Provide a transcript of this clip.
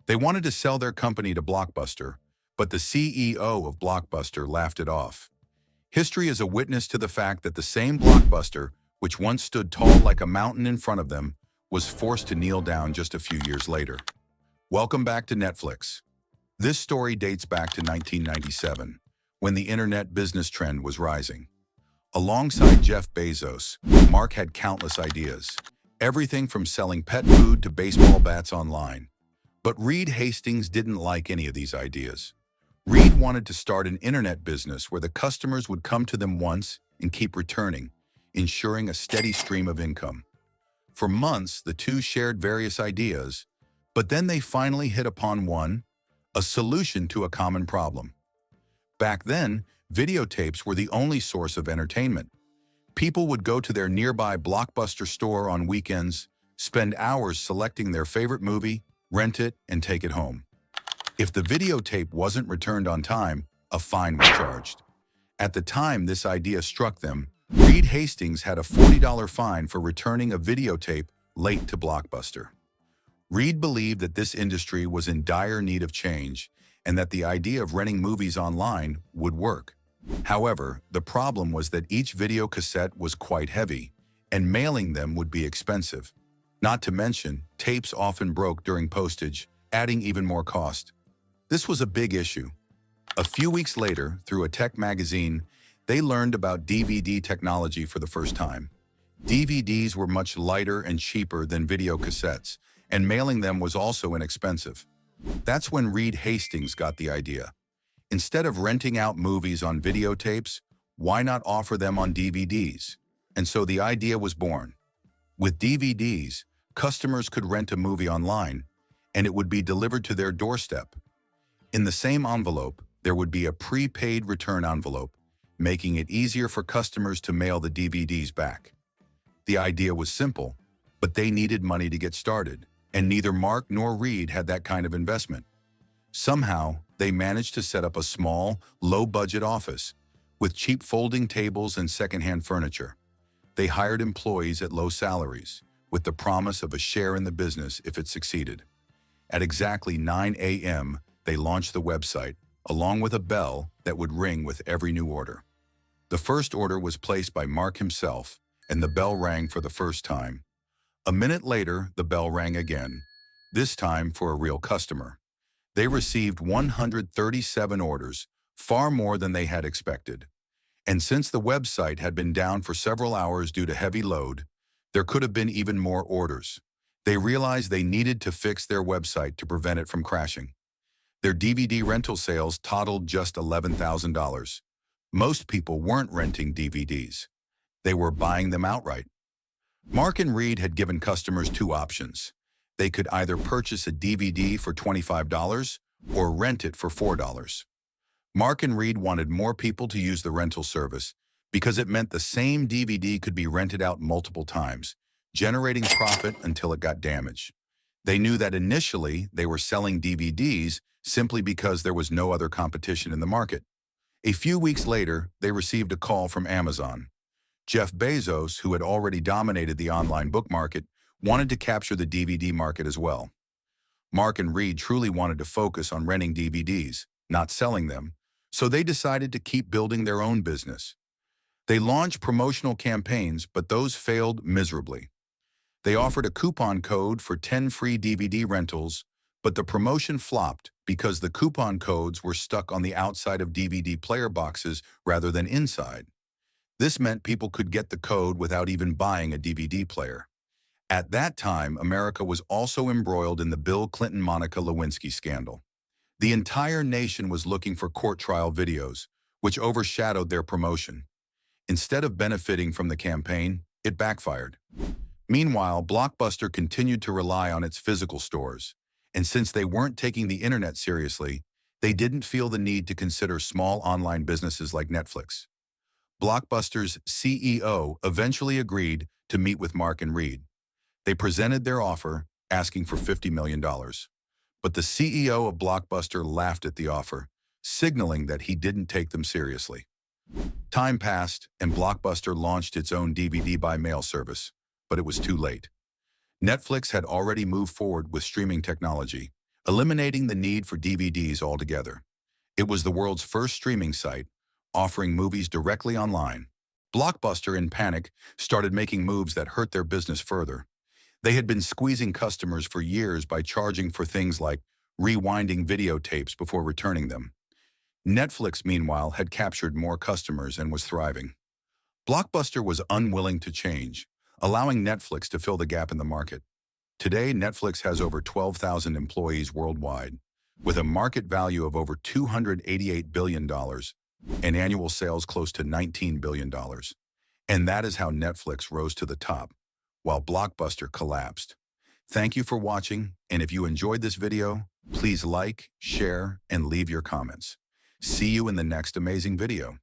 They wanted to sell their company to Blockbuster, but the CEO of Blockbuster laughed it off. History is a witness to the fact that the same Blockbuster, which once stood tall like a mountain in front of them, was forced to kneel down just a few years later. Welcome back to Netflix. This story dates back to 1997, when the internet business trend was rising. Alongside Jeff Bezos, Mark had countless ideas, everything from selling pet food to baseball bats online. But Reed Hastings didn't like any of these ideas. Reed wanted to start an internet business where the customers would come to them once and keep returning, ensuring a steady stream of income. For months, the two shared various ideas, but then they finally hit upon one, a solution to a common problem. Back then, videotapes were the only source of entertainment. People would go to their nearby Blockbuster store on weekends, spend hours selecting their favorite movie, rent it, and take it home. If the videotape wasn't returned on time, a fine was charged. At the time this idea struck them, Reed Hastings had a $40 fine for returning a videotape late to Blockbuster. Reed believed that this industry was in dire need of change and that the idea of renting movies online would work. However, the problem was that each video cassette was quite heavy, and mailing them would be expensive. Not to mention, tapes often broke during postage, adding even more cost. This was a big issue. A few weeks later, through a tech magazine, they learned about DVD technology for the first time. DVDs were much lighter and cheaper than video cassettes, and mailing them was also inexpensive. That's when Reed Hastings got the idea. Instead of renting out movies on videotapes, why not offer them on DVDs? And so the idea was born. With DVDs, customers could rent a movie online, and it would be delivered to their doorstep. In the same envelope, there would be a prepaid return envelope, making it easier for customers to mail the DVDs back. The idea was simple, but they needed money to get started, and neither Mark nor Reed had that kind of investment. Somehow, they managed to set up a small, low-budget office with cheap folding tables and secondhand furniture. They hired employees at low salaries, with the promise of a share in the business if it succeeded. At exactly 9 a.m., they launched the website, along with a bell that would ring with every new order. The first order was placed by Mark himself, and the bell rang for the first time. A minute later, the bell rang again, this time for a real customer. They received 137 orders, far more than they had expected. And since the website had been down for several hours due to heavy load, there could have been even more orders. They realized they needed to fix their website to prevent it from crashing. Their DVD rental sales totaled just $11,000. Most people weren't renting DVDs. They were buying them outright. Mark and Reed had given customers two options. They could either purchase a DVD for $25 or rent it for $4. Mark and Reed wanted more people to use the rental service because it meant the same DVD could be rented out multiple times, generating profit until it got damaged. They knew that initially they were selling DVDs simply because there was no other competition in the market. A few weeks later, they received a call from Amazon. Jeff Bezos, who had already dominated the online book market, wanted to capture the DVD market as well. Mark and Reed truly wanted to focus on renting DVDs, not selling them, so they decided to keep building their own business. They launched promotional campaigns, but those failed miserably. They offered a coupon code for 10 free DVD rentals, but the promotion flopped because the coupon codes were stuck on the outside of DVD player boxes rather than inside. This meant people could get the code without even buying a DVD player. At that time, America was also embroiled in the Bill Clinton-Monica Lewinsky scandal. The entire nation was looking for court trial videos, which overshadowed their promotion. Instead of benefiting from the campaign, it backfired. Meanwhile, Blockbuster continued to rely on its physical stores, and since they weren't taking the internet seriously, they didn't feel the need to consider small online businesses like Netflix. Blockbuster's CEO eventually agreed to meet with Mark and Reed. They presented their offer, asking for $50 million. But the CEO of Blockbuster laughed at the offer, signaling that he didn't take them seriously. Time passed, and Blockbuster launched its own DVD by mail service, but it was too late. Netflix had already moved forward with streaming technology, eliminating the need for DVDs altogether. It was the world's first streaming site, offering movies directly online. Blockbuster, in panic, started making moves that hurt their business further. They had been squeezing customers for years by charging for things like rewinding videotapes before returning them. Netflix, meanwhile, had captured more customers and was thriving. Blockbuster was unwilling to change, allowing Netflix to fill the gap in the market. Today, Netflix has over 12,000 employees worldwide, with a market value of over $288 billion and annual sales close to $19 billion. And that is how Netflix rose to the top, while Blockbuster collapsed. Thank you for watching, and if you enjoyed this video, please like, share, and leave your comments. See you in the next amazing video.